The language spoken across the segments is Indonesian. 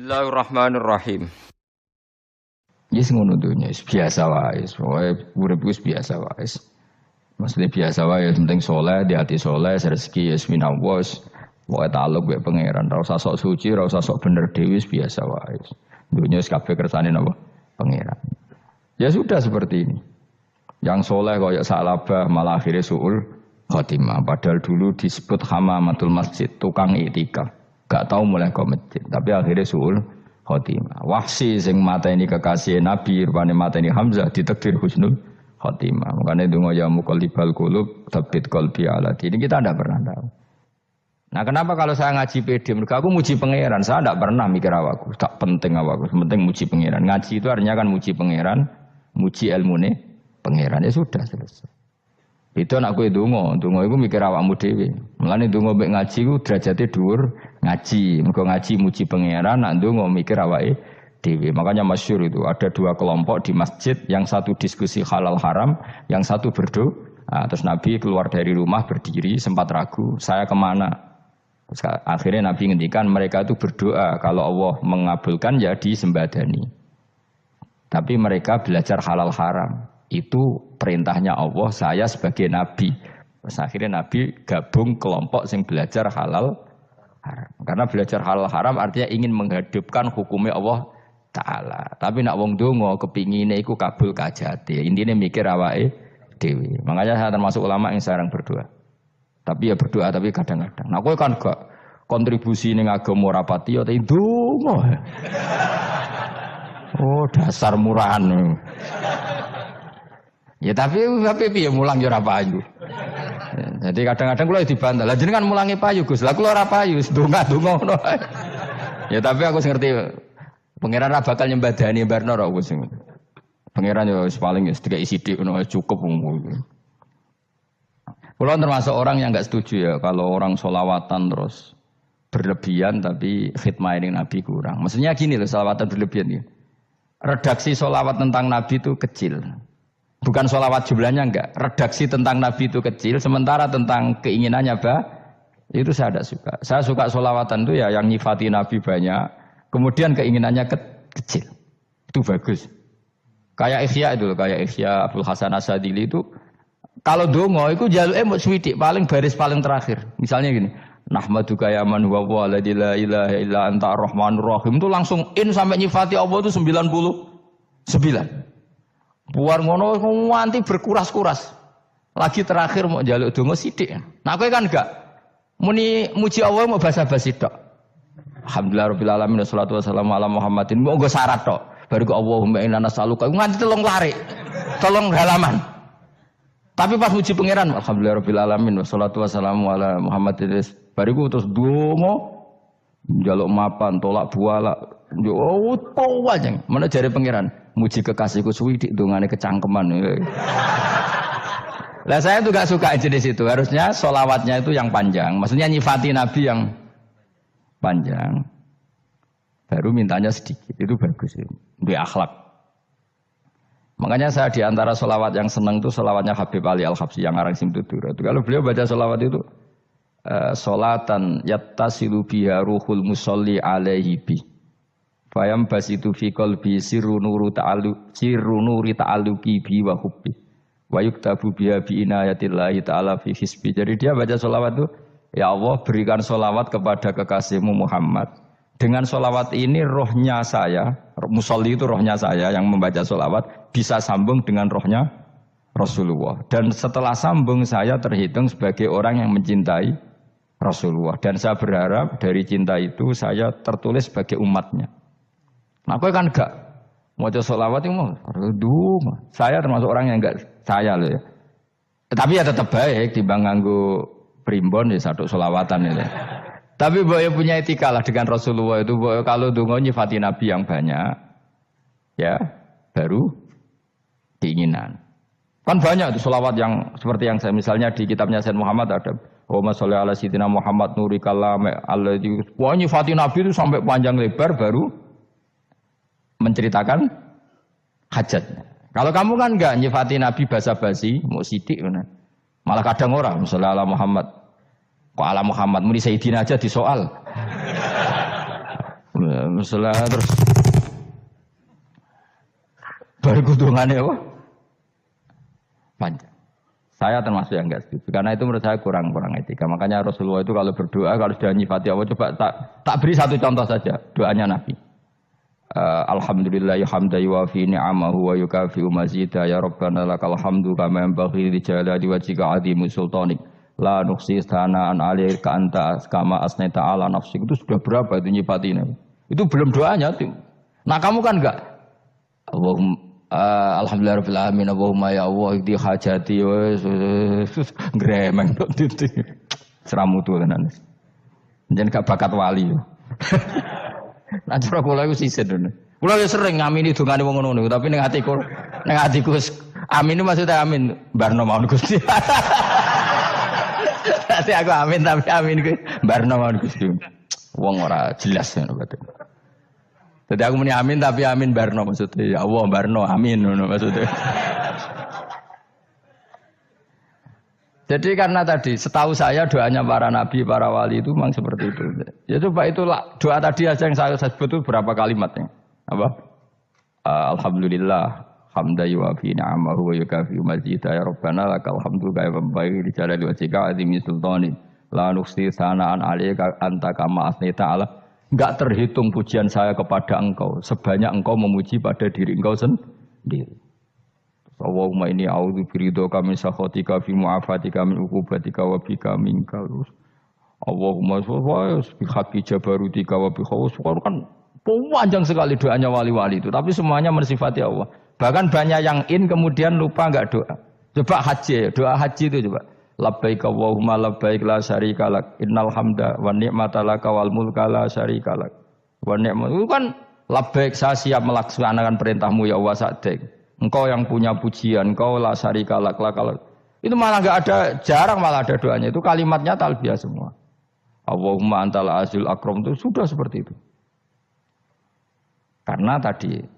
Bismillahirrahmanirrahim. Yes ngono dunya biasa wae, pokoke urip wis biasa wae. Maksudnya biasa wae penting saleh, di hati saleh, rezeki yes minallah. Pokoke taluk mek pangeran, ora usah sok suci, ora usah sok bener dhewe biasa wae. Dunya wis kabeh kersane napa? Pangeran. Ya sudah seperti ini. Yang saleh kaya salabah malah akhirnya suul khotimah. Padahal dulu disebut hamamatul masjid, tukang iktikaf. Gak tahu mulai ke masjid, tapi akhirnya suul khotimah. Wahsi sing mateni kekasih Nabi, rupane mateni Hamzah ditakdir husnul khotimah. Makanya donga ya muqallibal qulub, tsabbit qalbi ala dini. Kita tidak pernah tahu. Nah, kenapa kalau saya ngaji PD? Mereka aku muji pangeran, saya tidak pernah mikir awakku, tak penting awakku, penting muji pangeran. Ngaji itu artinya kan muji pangeran, muji ilmune pangeran. Ya sudah selesai. Itu anak kowe ndonga iku mikir awakmu dhewe. Mulane ndonga mek ngaji ku derajate dhuwur ngaji. Mergo ngaji muji pangeran, nak ndonga mikir awake dhewe. Makanya masyhur itu ada dua kelompok di masjid, yang satu diskusi halal haram, yang satu berdoa. Nah, terus Nabi keluar dari rumah berdiri sempat ragu, saya kemana? Terus akhirnya Nabi ngendikan mereka itu berdoa kalau Allah mengabulkan ya disembadani. Tapi mereka belajar halal haram. Itu perintahnya Allah, saya sebagai Nabi. Terus akhirnya Nabi gabung kelompok yang belajar halal haram. Karena belajar halal haram artinya ingin menghidupkan hukumnya Allah Ta'ala. Tapi nak wong donga kepingine iku kabul kajate. Intine mikir awake dhewe. Makanya saya termasuk ulama yang jarang berdoa. Tapi ya berdoa tapi kadang-kadang. Nah kowe kan gak kontribusi ning agama rapati ya tapi donga. Oh dasar murahan. Ya tapi piye mulang ya ora payu. Ya, jadi kadang-kadang kula dibantah. Lah jenengan mulangi payu Gus. Lah kula ora payu, donga-donga ngono. Ya tapi aku ngerti pangeran ra bakal nyembadani barno ra Gus. Pangeran ya paling sedikit sithik ngono cukup. Kula termasuk orang yang enggak setuju ya kalau orang sholawatan terus berlebihan tapi khidmah ini Nabi kurang. Maksudnya gini loh, sholawatan berlebihan ya. Redaksi sholawat tentang Nabi itu kecil. Bukan sholawat jumlahnya enggak. Redaksi tentang Nabi itu kecil. Sementara tentang keinginannya itu saya tidak suka. Saya suka sholawatan itu ya yang nyifati Nabi banyak. Kemudian keinginannya kecil. Itu bagus. Kayak Ihya itu. Kayak Ihya Abdul Hasan Asadili itu. Kalau dongo itu jaluknya mau swidik. Paling baris paling terakhir. Misalnya gini. Nahmaduka ya man huwa waladi la ilaha illa anta ar-rahmanur rahim. Itu langsung in sampai nyifati Allah itu 99. Buar ngono nganti berkuras-kuras. Lagi terakhir mau njaluk donga sithik. Nah kowe kan enggak muni muji Allah mau basa-basi tok. Alhamdulillah rabbil alamin wassalatu wassalamu ala Muhammadin. Mau nggo syarat tok. Baru Allahumma inna nas'aluka nganti telung lari. Tolong halaman. Tapi pas muji pangeran alhamdulillah rabbil alamin wassalatu wassalamu ala Muhammadin. Bariku terus donga njaluk mapan tolak buala. Yo aja. Mana jare pangeran? Muji kekasihku suwidik dongane kecangkeman. Lah saya tuh gak suka jenis itu. Harusnya sholawatnya itu yang panjang. Maksudnya nyifati Nabi yang panjang. Baru mintanya sedikit. Itu bagus. Itu akhlak. Makanya saya diantara sholawat yang senang itu sholawatnya Habib Ali Al-Habsyi yang arang Simtudur. Kalau beliau baca sholawat itu sholatan yattasilu biha ruhul musolli alaihi bi. Fayam basitu fi qalbi sirru nuri ta'alluqi bi wa hubbi wa yuktabu biha bi inayatillahi ta'ala fi hisbi. Jadi dia baca sholawat itu, ya Allah berikan sholawat kepada kekasihmu Muhammad. Dengan sholawat ini rohnya saya, musolli itu rohnya saya yang membaca sholawat bisa sambung dengan rohnya Rasulullah. Dan setelah sambung saya terhitung sebagai orang yang mencintai Rasulullah. Dan saya berharap dari cinta itu saya tertulis sebagai umatnya. Nah, aku kan enggak mau sholawat itu mau saya termasuk orang yang enggak saya loh ya. Tapi ya tetap baik dibanding nganggo primbon ya satu sholawatan itu. Tapi boleh punya etika lah dengan Rasulullah itu. Kalau dongo nyifati Nabi yang banyak, ya baru keinginan. Kan banyak tuh sholawat yang seperti yang saya misalnya di kitabnya Sayyid Muhammad ada. Allahumma sholli ala sayyidina Muhammad nuri kalam alladzi. Wah nyifati Nabi itu sampai panjang lebar baru menceritakan hajatnya. Kalau kamu kan enggak nyifati Nabi basa-basi, mau sidik mana. Malah kadang orang, misalnya ala Muhammad. Kok ala Muhammad, muni Sayyidina aja disoal. Misalnya terus baru kudungannya apa? Panjang. Saya termasuk yang enggak setuju karena itu menurut saya kurang etika. Makanya Rasulullah itu kalau berdoa kalau sudah nyifati Allah coba tak beri satu contoh saja doanya Nabi. Alhamdulillah hamda yuwafi ni'amahu wa yukafi'u mazida ya rabbana lakal hamdu kama yanbaghi li jalali wajhika 'azimi sultanik la nuqsi sana'an 'alaika anta kama asnaita 'ala nafsik. Itu sudah berapa itu nyifatinya? Itu belum doanya tuh. Nah kamu kan enggak Alhamdulillah rabbil alamin Allahumma ya Allah iki hajati wis gremeng tok titik. Seramutu tenan. Njen gak bakat wali. Nah cara kula iku sisih dene. Kula wis sering ngamini dongane wong ngono tapi ning atiku amin maksudnya amin barno mawon Gusti. Dadi aku amin tapi amin ku barno mawon Gusti. Wong ora jelas ngono berarti. Jadi aku muni amin tapi amin barno maksudnya. Ya Allah barno amin maksudnya. Jadi karena tadi setahu saya doanya para nabi, para wali itu memang seperti itu. Ya coba itulah doa tadi aja yang saya sebut itu berapa kalimatnya. Apa? Alhamdulillah hamda yuwafi ni'amahu wa yukafi'u mazida ya rabbana lakal hamdu kama yanbaghi li jalali wajhika 'azimi sultanik la nuqsi sana'an 'alaika anta kama asnaita 'ala. Enggak terhitung pujian saya kepada engkau sebanyak engkau memuji pada diri engkau sendiri. Allahumma inni a'udzu biridhoka min sakhatika fi mu'afatika min uqubatika wa bika minka. Allahumma bi haqqi jabarutika wa bi khaus. Kan panjang sekali doanya wali-wali itu, tapi semuanya mensifati Allah. Bahkan banyak yang kemudian lupa enggak doa. Coba haji, doa haji itu coba. Labbaik Allahumma labbaik la syarika lak innal hamda wa ni'mata laka wal mulka la syarika lak. Wa ni'mat itu kan labbaik saya siap melaksanakan perintahmu ya Allah sa'dik. Engkau yang punya pujian, engkau la syarika lak. Itu malah enggak ada, jarang malah ada doanya. Itu kalimatnya talbiyah semua. Allahumma antal azil akram itu sudah seperti itu. Karena tadi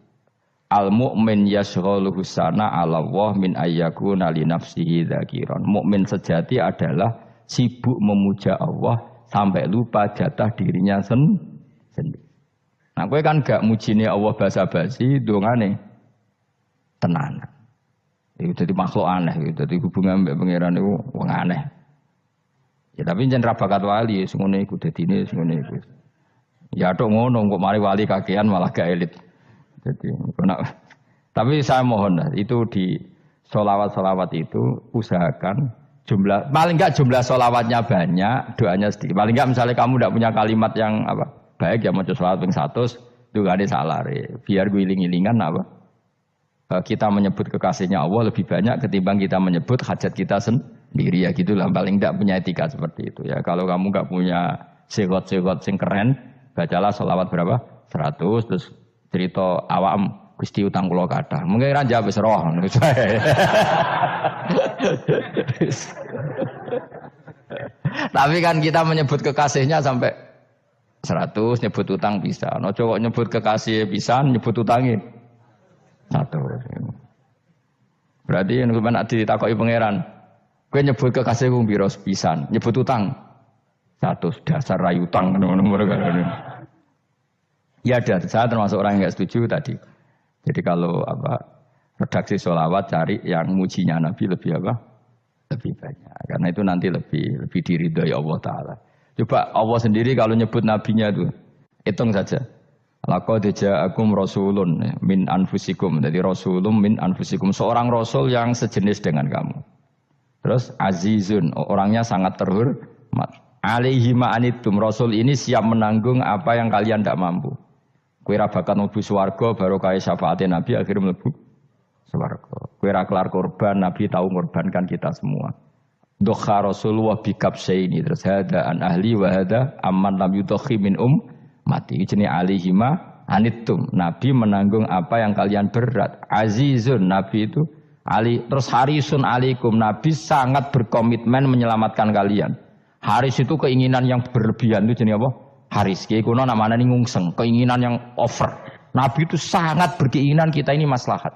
al-mu'min yashghaluhu sana 'ala Allah min ayyakuna li nafsihi dzakiran. Mukmin sejati adalah sibuk memuja Allah sampai lupa jatah dirinya sendiri. Nah, kowe kan gak mujine Allah basa-basi, dongane tenanan. Itu jadi makhluk aneh, itu jadi hubungan mbek pangeran itu wong aneh. Ya tapi jan ra bakat wali, ngono iku dadine ngono iku. Ya tok ngono kok mari wali kakean malah gak elit. Jadi tapi saya mohon itu di sholawat itu usahakan jumlah paling enggak jumlah sholawatnya banyak, doanya sedikit. Paling enggak misalnya kamu tidak punya kalimat yang apa baik ya maca sholawat ping 100 itu gak ada salah biar gue iling-ilingan apa kita menyebut kekasihnya Allah lebih banyak ketimbang kita menyebut hajat kita sendiri ya gitulah paling enggak punya etika seperti itu ya. Kalau kamu enggak punya segot-segot sing keren bacalah sholawat berapa 100 terus cerita awam Gusti utang kula kathah. Mungkin ra jawab wis roh. Tapi kan kita menyebut kekasihnya sampai 100 nyebut utang bisa. No kok nyebut kekasih pisan nyebut utangnya 100. Berarti nek nek ditakoki pangeran, kowe nyebut kekasihku piro pisan, nyebut utang 100 dasar ra utang ngono-ngono. Ya ada, saya termasuk orang yang nggak setuju tadi. Jadi kalau redaksi sholawat cari yang mujinya Nabi lebih lebih banyak. Karena itu nanti lebih diridhoi Allah Taala. Coba Allah sendiri kalau nyebut nabinya itu hitung saja. Laqad ja'akum rasulun min anfusikum. Jadi rasulun min anfusikum seorang rasul yang sejenis dengan kamu. Terus azizun orangnya sangat terhormat. Alaihi ma'anitum rasul ini siap menanggung apa yang kalian tidak mampu. Kowe ra bakat mlebu swarga baru kaya syafaate Nabi akhirnya mlebu swarga. Kowe ra kelar korban Nabi tahu mengorbankan kita semua. Dokha Rasulullah bikabsaini terus hada an ahli wa hada amman lam yudokhi min mati. Jenenge alihima anittum. Nabi menanggung apa yang kalian berat. Azizun Nabi itu ali terus harisun alaikum. Nabi sangat berkomitmen menyelamatkan kalian. Haris itu keinginan yang berlebihan itu jenenge apa? Haris, kiai kuno namanya ini ngungseng, keinginan yang over. Nabi itu sangat berkeinginan kita ini maslahat.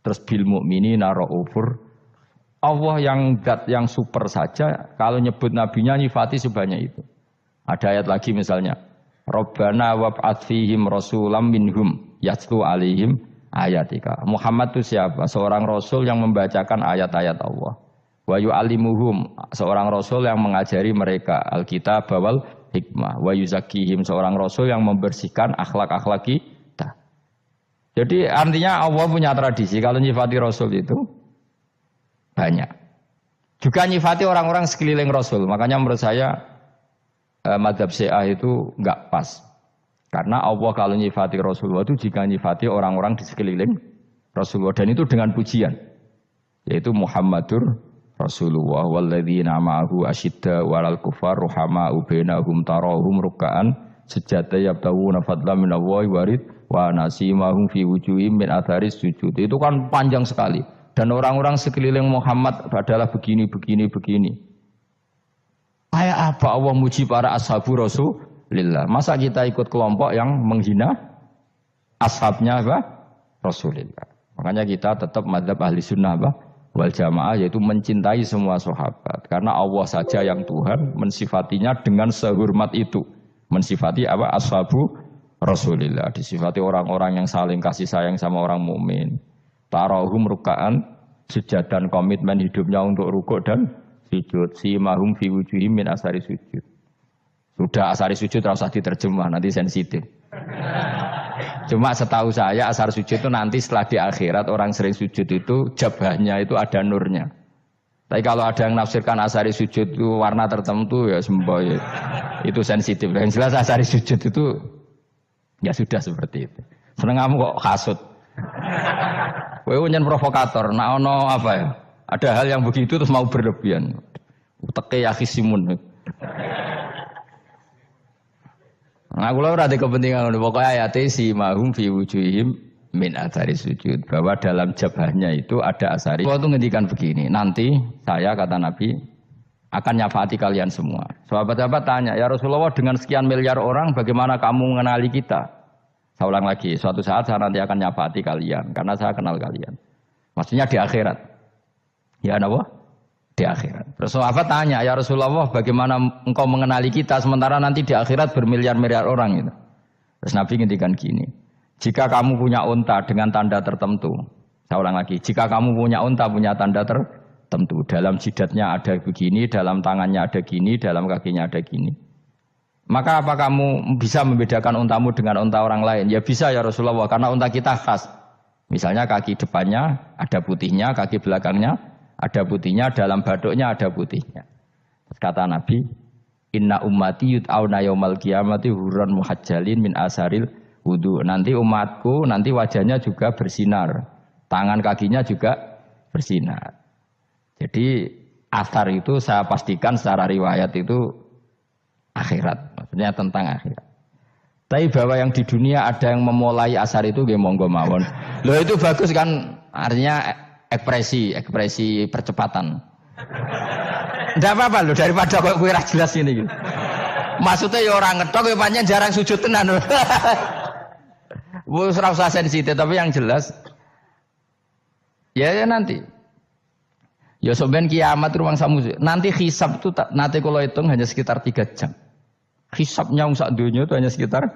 Terus bil mukminina raufur. Allah yang super saja kalau nyebut nabinya nyifati sebanyak itu. Ada ayat lagi misalnya, Rabbana wab'ats fihim rasulam minhum yatlu alaihim ayatika. Muhammad itu siapa? Seorang rasul yang membacakan ayat-ayat Allah. Wa yu'allimuhum, seorang rasul yang mengajari mereka alkitab wal hikmah. Wa yuzakkihim, seorang rasul yang membersihkan akhlak-akhlak kita. Jadi artinya Allah punya tradisi kalau nyifati rasul itu banyak. Juga nyifati orang-orang sekeliling rasul. Makanya menurut saya mazhab Syiah itu enggak pas. Karena Allah kalau nyifati Rasulullah itu jika nyifati orang-orang di sekeliling Rasulullah, dan itu dengan pujian, yaitu Muhammadur Rasulullah walladzina ma'ahu asyidda walal kufar ruhama'u bainahum tarahum ruk'an sujada yabtawuna fadlan minallahi warid wa nasimahum fi wujuhim min atharis sujud. Itu kan panjang sekali. Dan orang-orang sekeliling Muhammad adalah begini. Kayak apa Allah muji para ashabu Rasulillah? Masa kita ikut kelompok yang menghina ashabnya apa? Rasulillah. Makanya kita tetap mazhab ahli sunnah apa? Wal jamaah, yaitu mencintai semua sahabat. Karena Allah saja yang Tuhan mensifatinya dengan sehormat itu. Mensifati apa? Ashabu Rasulillah. Disifati orang-orang yang saling kasih sayang sama orang mukmin. Tarahum ruka'an, sujud dan komitmen hidupnya untuk rukuk dan sujud. Simahum fi wujuhim min asari sujud. Sudah asari sujud harus diterjemah, nanti sensitif. Cuma setahu saya asar sujud itu nanti setelah di akhirat orang sering sujud itu jabahnya itu ada nurnya. Tapi kalau ada yang nafsirkan asari sujud itu warna tertentu ya semboy. Itu sensitif. Yang jelas asari sujud itu ya sudah seperti itu. Seneng kamu kok kasut. Kowe nyen provokator, nak ono apa ya? Ada hal yang begitu terus mau berlebihan. Uteke ya khisimun. Nah, kula ora ada kepentingan ngono. Pokoke ayate si mahum fi wujuhihim min athari sujud. Bahwa dalam jabahnya itu ada asari. Waktu ngendikan begini, nanti saya kata Nabi akan nyafaati kalian semua. Sahabat-sahabat tanya, ya Rasulullah dengan sekian miliar orang bagaimana kamu mengenali kita? Saya ulang lagi, suatu saat saya nanti akan nyafaati kalian karena saya kenal kalian. Maksudnya di akhirat. Ya napa? Di akhirat. Terus sahabat tanya, ya Rasulullah bagaimana engkau mengenali kita sementara nanti di akhirat bermiliar-miliar orang gitu. Terus Nabi ngendikan gini, jika kamu punya unta dengan tanda tertentu, saya ulang lagi, jika kamu punya unta punya tanda tertentu, dalam jidatnya ada begini, dalam tangannya ada gini, dalam kakinya ada gini, maka apa kamu bisa membedakan untamu dengan unta orang lain? Ya bisa ya Rasulullah, karena unta kita khas. Misalnya kaki depannya ada putihnya, kaki belakangnya ada putihnya, dalam baduknya ada putihnya. Kata Nabi, inna ummati yut'auna yaumal qiyamati hurran muhajjalin min asaril wudu. Nanti umatku, nanti wajahnya juga bersinar. Tangan kakinya juga bersinar. Jadi asar itu saya pastikan secara riwayat itu akhirat. Maksudnya tentang akhirat. Tapi bahwa yang di dunia ada yang memulai asar itu nggih monggo mawon. Loh itu bagus kan, artinya ekspresi percepatan. Ndak apa-apa lho daripada kok kowe ora jelas ini gitu. Maksudnya ya orang ngetok ya pancen jarang sujud tenan. Wis ora usah sensitif tapi yang jelas ya nanti. Ya sampean kiamat ruang samu. Nanti hisab itu nanti kalau hitung hanya sekitar 3 jam. Hisabnya sak dunia itu hanya sekitar,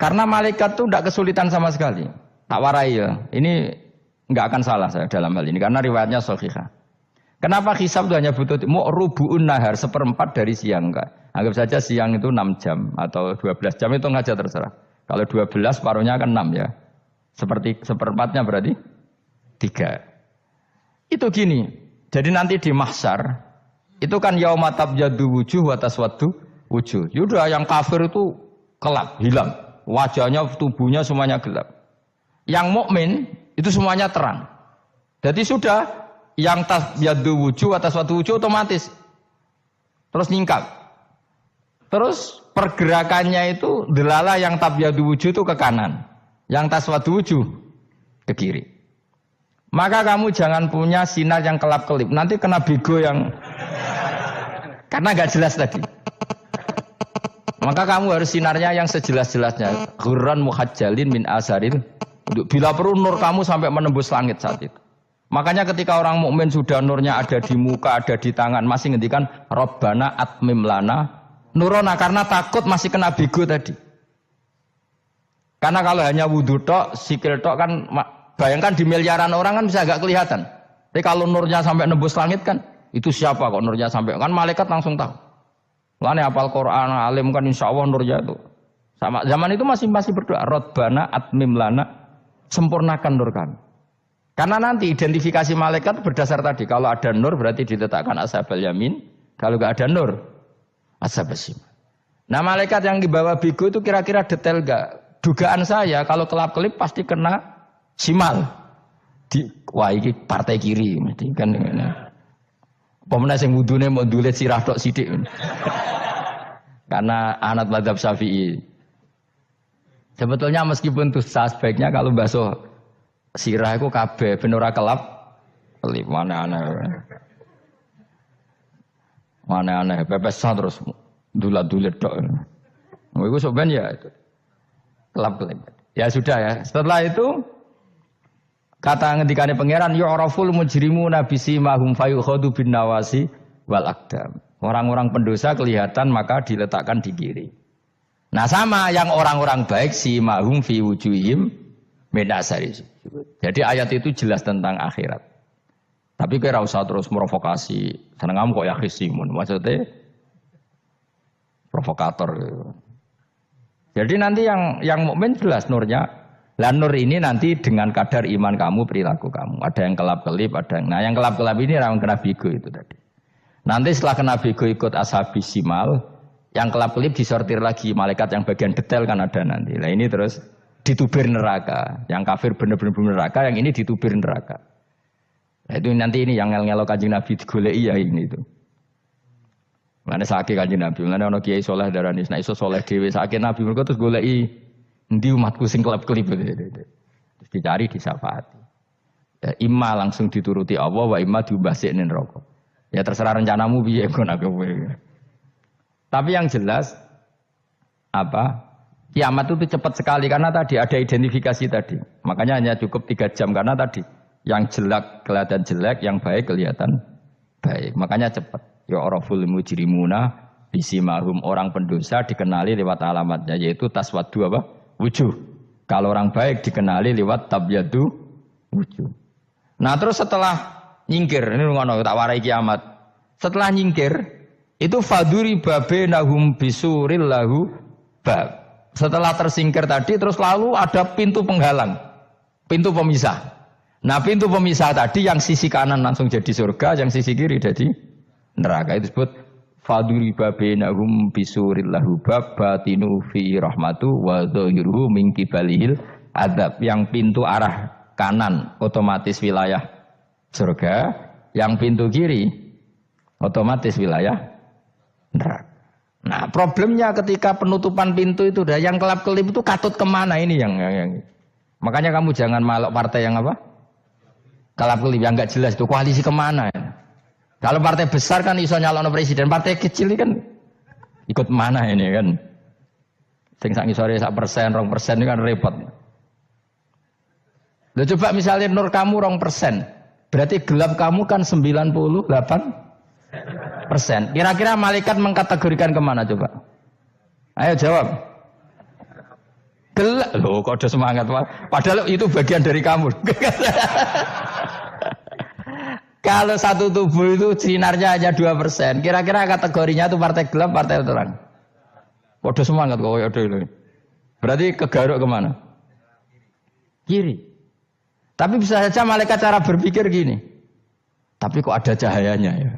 karena malaikat itu tidak kesulitan sama sekali. Tak warai ya. Ini enggak akan salah saya dalam hal ini karena riwayatnya sahihah. Kenapa hisab itu hanya butuh rubu'un nahar, 1/4 dari siang enggak? Anggap saja siang itu 6 jam atau 12 jam itu aja terserah. Kalau 12 paruhnya kan 6 ya. Seperti 1/4-nya berarti 3. Itu gini. Jadi nanti di mahsyar itu kan yauma tabyaddu wujuh wa taswaddu wujuh. Yaudah yang kafir itu gelap, hilang. Wajahnya, tubuhnya semuanya gelap. Yang mukmin itu semuanya terang. Jadi sudah yang tabyaddu wujuh atas suatu wujuh otomatis terus nyingkap. Terus pergerakannya itu delala yang tabyaddu wujuh itu ke kanan, yang taswaddu wujuh ke kiri. Maka kamu jangan punya sinar yang kelap-kelip. Nanti kena bego yang karena enggak jelas tadi. Maka kamu harus sinarnya yang sejelas-jelasnya. Ghurran muhajjalin min asaril. Bila perlu nur kamu sampai menembus langit saat itu. Makanya ketika orang mukmin sudah nurnya ada di muka, ada di tangan, masih ngendikan Rabbana atmim lana Nurona karena takut masih kena bego tadi. Karena kalau hanya wudhu tok, sikil tok kan, bayangkan di miliaran orang kan bisa agak kelihatan. Tapi kalau nurnya sampai nembus langit kan, itu siapa kok nurnya sampai, kan malaikat langsung tahu. Lani hafal Quran, alim kan insya Allah nurnya itu. Sama zaman itu masih berdoa, Rabbana atmim lana, sempurnakan nur kami. Karena nanti identifikasi malaikat berdasar tadi, kalau ada nur berarti diletakkan ashabal yamin, kalau nggak ada nur, ashabal shimal. Nah malaikat yang dibawa bigo itu kira-kira detail nggak? Dugaan saya kalau kelap-kelip pasti kena simal. Wah ini partai kiri mesti kan. Pemenang yang wudhunya mau dulet sirah tok sidik. Karena anak mazhab Syafi'i. Sebetulnya meskipun tuh sebaiknya kalau basuh sirah itu kabeh ben ora kelap kelip mana aneh pepesan terus dulat-dulet tok. Iku soben ya itu. Kelap-kelip. Ya sudah ya. Setelah itu kata ngendikane pangeran yu'raful mujrimuna bisimahum fayukhadu bin nawasi wal aqdam. Orang-orang pendosa kelihatan maka diletakkan di kiri. Nah sama yang orang-orang baik simahum fi wujuhim min asari sujud. Jadi ayat itu jelas tentang akhirat. Tapi kira usah terus merovokasi. Seneng kok ya khisimun. Maksudnya provokator gitu. Jadi nanti yang mukmin jelas nurnya. Lah nur ini nanti dengan kadar iman kamu, perilaku kamu. Ada yang kelap-kelip, ada yang... Nah yang kelap-kelip ini orang kena bigo itu tadi. Nanti setelah kena bigo ikut ashabis simal, yang kelap-kelip disortir lagi. Malaikat yang bagian detail kan ada nanti. Nah ini terus ditubir neraka. Yang kafir benar-benar neraka, yang ini ditubir neraka. Nah itu nanti ini yang ngel-ngelok Kanjeng Nabi digoleki ya ini itu. Mana sakit Kanjeng Nabi, mana ono kiai soleh darani, nah iso soleh dhewe sakit Nabi mergo terus goleki endi umatku sing kelep-kelip terus dicari disyafaati. Ya imma langsung dituruti Allah wa imma diubasikne neraka. Ya terserah rencanamu piye kono kowe. Tapi yang jelas apa? Kiamat itu cepat sekali karena tadi ada identifikasi tadi. Makanya hanya cukup 3 jam karena tadi yang jelek kelihatan jelek, yang baik kelihatan baik. Makanya cepat. Ya oraful mujrimuna bisimahum, orang pendosa dikenali lewat alamatnya yaitu taswadu apa? Wujuh. Kalau orang baik dikenali lewat tabyadu wujuh. Nah terus setelah nyingkir, ini ngono tak warai kiamat. Setelah nyingkir itu faduri babenahum bisuril lahu bab. Setelah tersingkir tadi terus lalu ada pintu penghalang, pintu pemisah. Nah pintu pemisah tadi yang sisi kanan langsung jadi surga, yang sisi kiri jadi neraka. Itu disebut faduri babenahum bisuril lahu bab batinu fi rahmatu wa dhahiruhu min qibalihil adzab. Yang pintu arah kanan otomatis wilayah surga, yang pintu kiri otomatis wilayah neraka. Nah problemnya ketika penutupan pintu itu dah yang kelap-kelip itu katut kemana ini yang makanya kamu jangan malok partai yang apa kelap-kelip yang nggak jelas itu koalisi kemana ya. Kalau partai besar kan iso nyalon presiden, partai kecil ini kan ikut mana ini kan? Sing sak ngisore 1%, 2% ini kan repot. Loh coba misalnya nur kamu 2%, berarti gelap kamu kan 98%. Kira-kira malaikat mengkategorikan kemana coba? Ayo jawab. Gelap. Loh kok ada semangat Pak? Padahal itu bagian dari kamu. Kalau satu tubuh itu sinarnya hanya 2%, kira-kira kategorinya itu partai gelap, partai terang. Waduh semangat kok, waduh ini. Berarti kegaruk kemana? Kiri. Tapi bisa saja malaikat cara berpikir gini. Tapi kok ada cahayanya ya?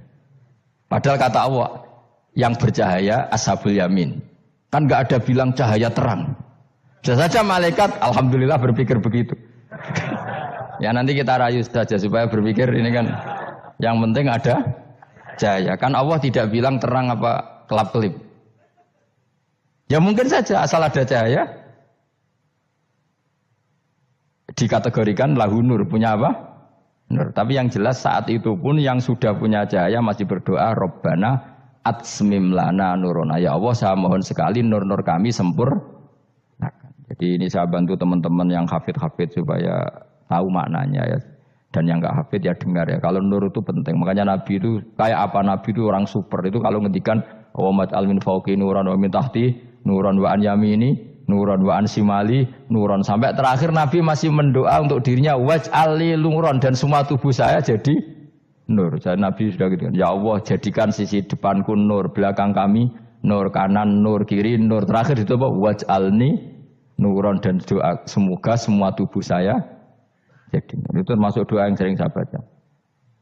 Padahal kata Allah, yang bercahaya ashabul yamin. Kan nggak ada bilang cahaya terang. Bisa saja malaikat, alhamdulillah berpikir begitu. Ya nanti kita rayu saja supaya berpikir ini kan yang penting ada cahaya. Kan Allah tidak bilang terang apa kelap-kelip. Ya mungkin saja asal ada cahaya dikategorikan lahu nur, punya apa? Nur. Tapi yang jelas saat itu pun yang sudah punya cahaya masih berdoa Rabbana atsmim lana nuruna. Ya Allah saya mohon sekali nur-nur kami sempurnakan. Jadi ini saya bantu teman-teman yang hafid-hafid supaya tahu maknanya ya, dan yang nggak hafid ya dengar ya. Kalau nur itu penting, makanya Nabi itu kayak apa? Nabi itu orang super itu kalau ngendikan wa mat'al min fawqi nuran wa min tahti nuran wa an yamini nuran wa an simali nuran sampai terakhir Nabi masih mendoa untuk dirinya waj'al li nuran dan semua tubuh saya jadi nur. Jadi Nabi sudah gitu kan. Ya Allah jadikan sisi depanku nur, belakang kami nur, kanan nur, kiri nur. Terakhir itu apa? Waj'alni nuran dan doa semoga semua tubuh saya jadi nur. Itu termasuk doa yang sering saya baca.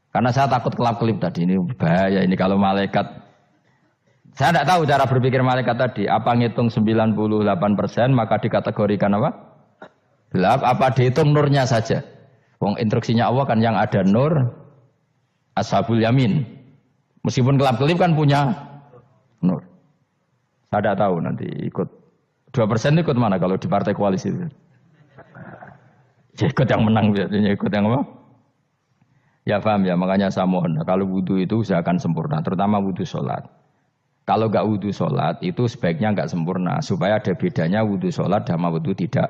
Karena saya takut kelap-kelip tadi, ini bahaya ini kalau malaikat. Saya tidak tahu cara berpikir malaikat tadi. Apa ngitung 98% maka dikategorikan apa? Gelap. Apa dihitung nurnya saja? Wong instruksinya Allah kan yang ada nur, ashabul yamin. Meskipun kelap-kelip kan punya nur. Saya tidak tahu nanti ikut 2% ikut mana kalau di partai koalisi itu. Ya, ikut yang menang biasanya, ikut yang apa? Ya paham ya, makanya saya mohon. Kalau wudhu itu usahakan sempurna, terutama wudhu sholat. Kalau enggak wudhu sholat itu sebaiknya enggak sempurna, supaya ada bedanya wudhu sholat sama wudhu tidak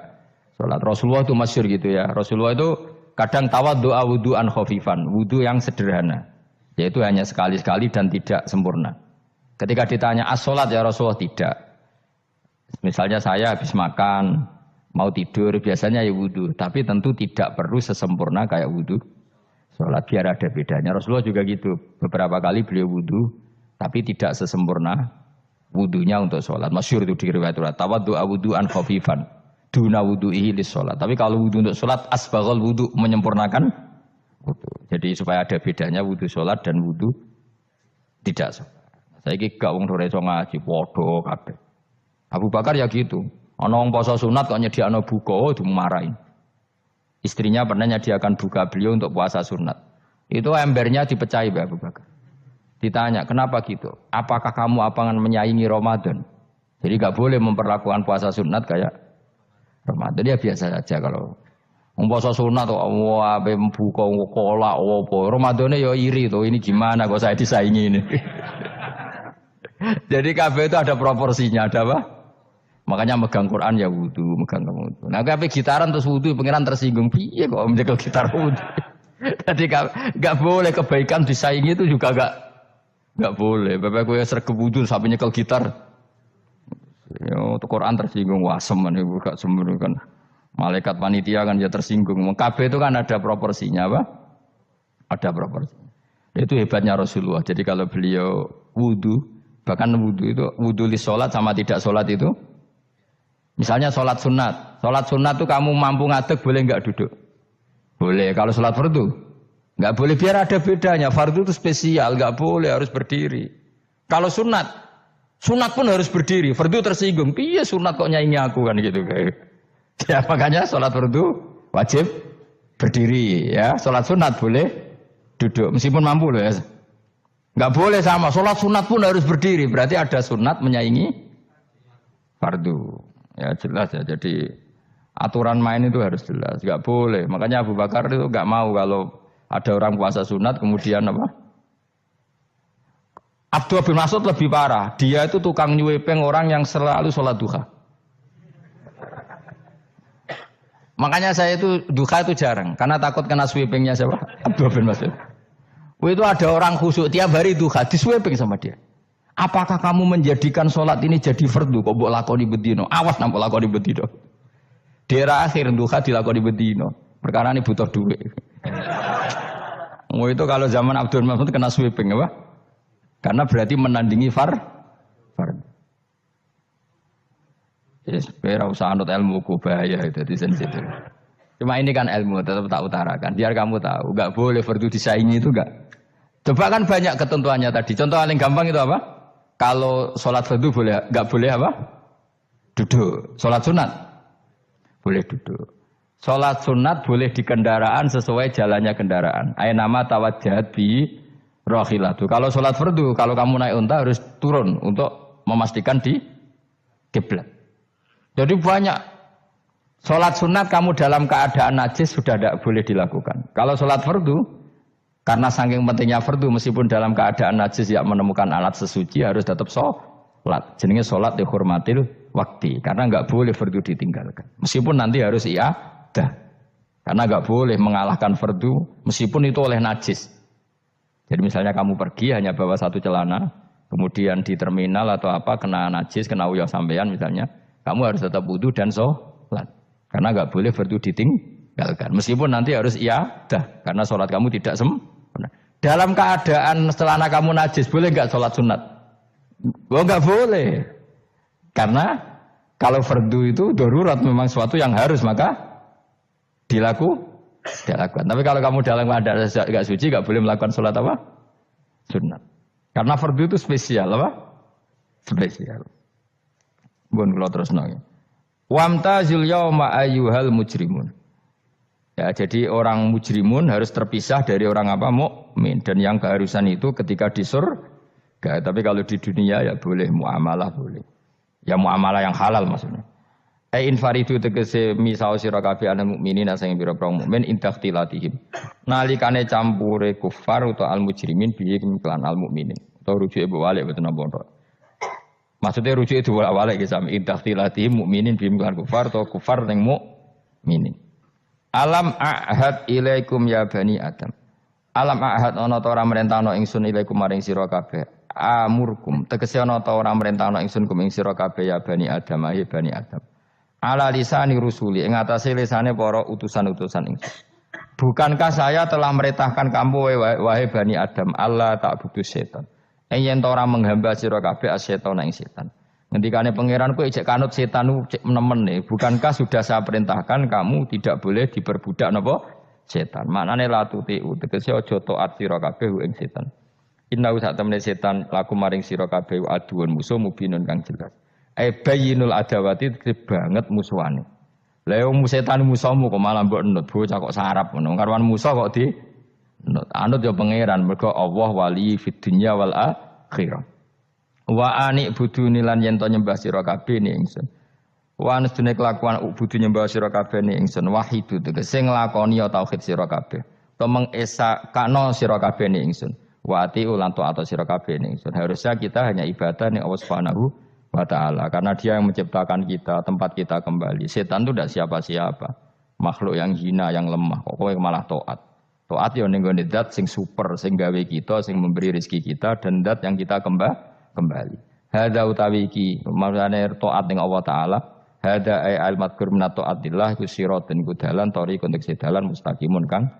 sholat. Rasulullah itu masyhur gitu ya. Rasulullah itu kadang tawaddu'a wudhu'an khafifan, wudhu yang sederhana, yaitu hanya sekali-sekali dan tidak sempurna. Ketika ditanya as-sholat ya Rasulullah tidak. Misalnya saya habis makan, mau tidur, biasanya ya wudhu, tapi tentu tidak perlu sesempurna kayak wudhu sholat, biar ada bedanya. Rasulullah juga gitu. Beberapa kali beliau wudhu, tapi tidak sesempurna wudhunya untuk sholat. Masyhur itu di riwayat tawaddu'a wudhu'an khafifan duna wudhu'ihi lis sholat. Tapi kalau wudhu untuk sholat asbaghal wudhu, menyempurnakan wudhu. Jadi supaya ada bedanya wudhu sholat dan wudhu tidak sholat. Saya gak wong ora iso ngaji padha kabeh. Abu Bakar ya gitu. Ana wong poso sunat kok nyediakno buka dimarahin. Istrinya pernah nyediakan buka beliau untuk puasa sunat. Itu embernya dipecahi Abu Bakar. Ditanya, kenapa gitu? Apakah kamu akan menyaingi Ramadan? Jadi gak boleh memperlakukan puasa sunat kayak Ramadan. Ya biasa saja kalau puasa sunat tuh, wah, buka kolak, apa. Ramadannya ya iri tuh. Ini gimana kok saya disaingi ini? Jadi kabeh itu ada proporsinya, ada apa? Makanya megang Quran ya wudu, megang wudu. Nah, kabeh gitaran terus wudu, pengiran tersinggung. Piye kok menjegal gitar wudu? Jadi enggak boleh kebaikan disaingi itu juga enggak boleh. Bapak kowe sregep wudu sampai nyekel gitar. Yo Quran tersinggung wasem kan ibu gak sembrono kan. Malaikat panitia kan ya tersinggung. Kabeh itu kan ada proporsinya apa? Ada proporsi. Itu hebatnya Rasulullah. Jadi kalau beliau wudu, bahkan wudu itu wudu li sholat sama tidak sholat itu. Misalnya sholat sunat itu kamu mampu ngadeg boleh enggak duduk? Boleh. Kalau sholat fardu enggak boleh, biar ada bedanya. Fardu itu spesial, enggak boleh, harus berdiri. Kalau sunat pun harus berdiri. Fardu tersinggung, iya sunat kok nyaingi aku kan gitu kayak. Ya makanya sholat fardu wajib berdiri ya. Sholat sunat boleh duduk meskipun mampu loh ya. Enggak boleh sama, sholat sunat pun harus berdiri. Berarti ada sunat menyaingi fardu. Ya jelas ya, jadi aturan main itu harus jelas, nggak boleh. Makanya Abu Bakar itu nggak mau kalau ada orang puasa sunat kemudian apa? Abdullah bin Mas'ud lebih parah, dia itu tukang nyuwepeng orang yang selalu sholat duha. Makanya saya itu duha itu jarang, karena takut kena sweepingnya siapa? Abdullah bin Mas'ud. Itu ada orang khusyuk tiap hari duha, diswepeng sama dia. Apakah kamu menjadikan sholat ini jadi fardu? Kok mbok lakoni bedino? Awas nampak lakoni bedino. Daerah akhir duha dilakoni bedino. Perkara ini butuh duit. Itu kalau zaman Abdul Mas'ud kena sweeping apa? Karena berarti menandingi fardu. Yes, biar usah anut ilmu ku bahaya itu di sensitif. Cuma ini kan ilmu tetap tak utarakan. Biar kamu tahu, enggak boleh fardu disaingi itu enggak. Coba kan banyak ketentuannya tadi. Contoh paling gampang itu apa? Kalau sholat fardu boleh, enggak boleh apa? Duduk. Sholat sunat boleh duduk. Sholat sunat boleh di kendaraan sesuai jalannya kendaraan. Aynama tawajjahat bi rahilatu. Kalau sholat fardu, kalau kamu naik unta harus turun untuk memastikan di kiblat. Jadi banyak sholat sunat kamu dalam keadaan najis sudah tidak boleh dilakukan. Kalau sholat fardu, karena saking pentingnya fardu, meskipun dalam keadaan najis ya menemukan alat sesuci harus tetap sholat. Jenenge sholat dihormatil waktu. Karena enggak boleh fardu ditinggalkan. Meskipun nanti harus iadah. Karena enggak boleh mengalahkan fardu meskipun itu oleh najis. Jadi misalnya kamu pergi hanya bawa satu celana, kemudian di terminal atau apa kena najis, kena uyah sampean misalnya, kamu harus tetap wudu dan sholat. Karena nggak boleh fardu ditinggalkan. Meskipun nanti harus iyadah karena sholat kamu tidak sempurna. Dalam keadaan celana kamu najis, boleh nggak sholat sunat? Oh nggak boleh. Karena kalau fardu itu darurat memang suatu yang harus maka dilakukan. Tapi kalau kamu dalam keadaan nggak suci, nggak boleh melakukan sholat apa? Sunat. Karena fardu itu spesial apa? Spesial. Bun kalau terus nanya. Wamtazil yauma ayyuhal mujrimun. Ya, jadi orang mujrimun harus terpisah dari orang apa? Mukmin. Dan yang keharusan itu ketika di surga. Tapi kalau di dunia ya boleh muamalah boleh. Ya muamalah yang halal maksudnya. Infaridu tegese misal sira kabeh ana mukminin sing pira-pira mukmin intakhtilatihim. Nalikane campure kufar utawa al mujrimin bihi kelan al mukminin. Utawa rujuke balik boten napa. Maksudnya rujuke diwalek ge sami intakhtilatihim mukminin bihi kelan kufar utawa kufar ning mukminin. Alam ahad ilaikum ya bani Adam. Alam ahad ana ta ora merentano ingsun ilaikum maring sira kabeh. Amurkum tegese ana ta ora merentano ingsun kum ing sira kabeh ya bani Adam ya bani Adam. Ala lisani rusuli ing atase lisane para utusan-utusan ingsun. Bukankah saya telah merintahkan kamu wahai Bani Adam Allah tak butuh setan. Yen ora menghamba sira kabeh asetan ing setan. Ngendikane pangeran kowe ijek kanut setan cek nemen nih. Bukankah sudah saya perintahkan kamu tidak boleh diperbudak napa setan. Maknane la tutiu tegese aja taat sira kabeh ing setan. Inna sak temene setan laku maring sira kabeh aduun musuh mubinun kang jelas. Bayinul adawati banget musuhane. Lah yo setan musuhmu kok malah mbok nut bocah kok sarap ngono. Karuan musuh kok di nut. Anut yo pangeran mergo Allah wali fid dunya wal akhirah. Wa ani buduni lan yen to nyembah sira kabeh ni ingsun. Wa anstune kelakuan budu nyembah sira kabeh ni ingsun wahidu tegese nglakoni tauhid sira kabeh. To mengesakno sira kabeh ni ingsun. Wa ati ulan to atau sira kabeh ni ingsun. Harusnya kita hanya ibadah ning Allah Subhanahu wa ta'ala karena dia yang menciptakan kita, tempat kita kembali. Setan itu tidak siapa-siapa, makhluk yang hina, yang lemah. Kok kowe malah taat. Taat ya ning gone zat sing super, sing gawe kita, sing memberi rezeki kita dan zat yang kita kembali. Hadza utawi iki maksudane taat ning Allah taala. Hadza ay al madkur min taatillah iku siratun ku dalan tori konteks dalan mustaqimun kang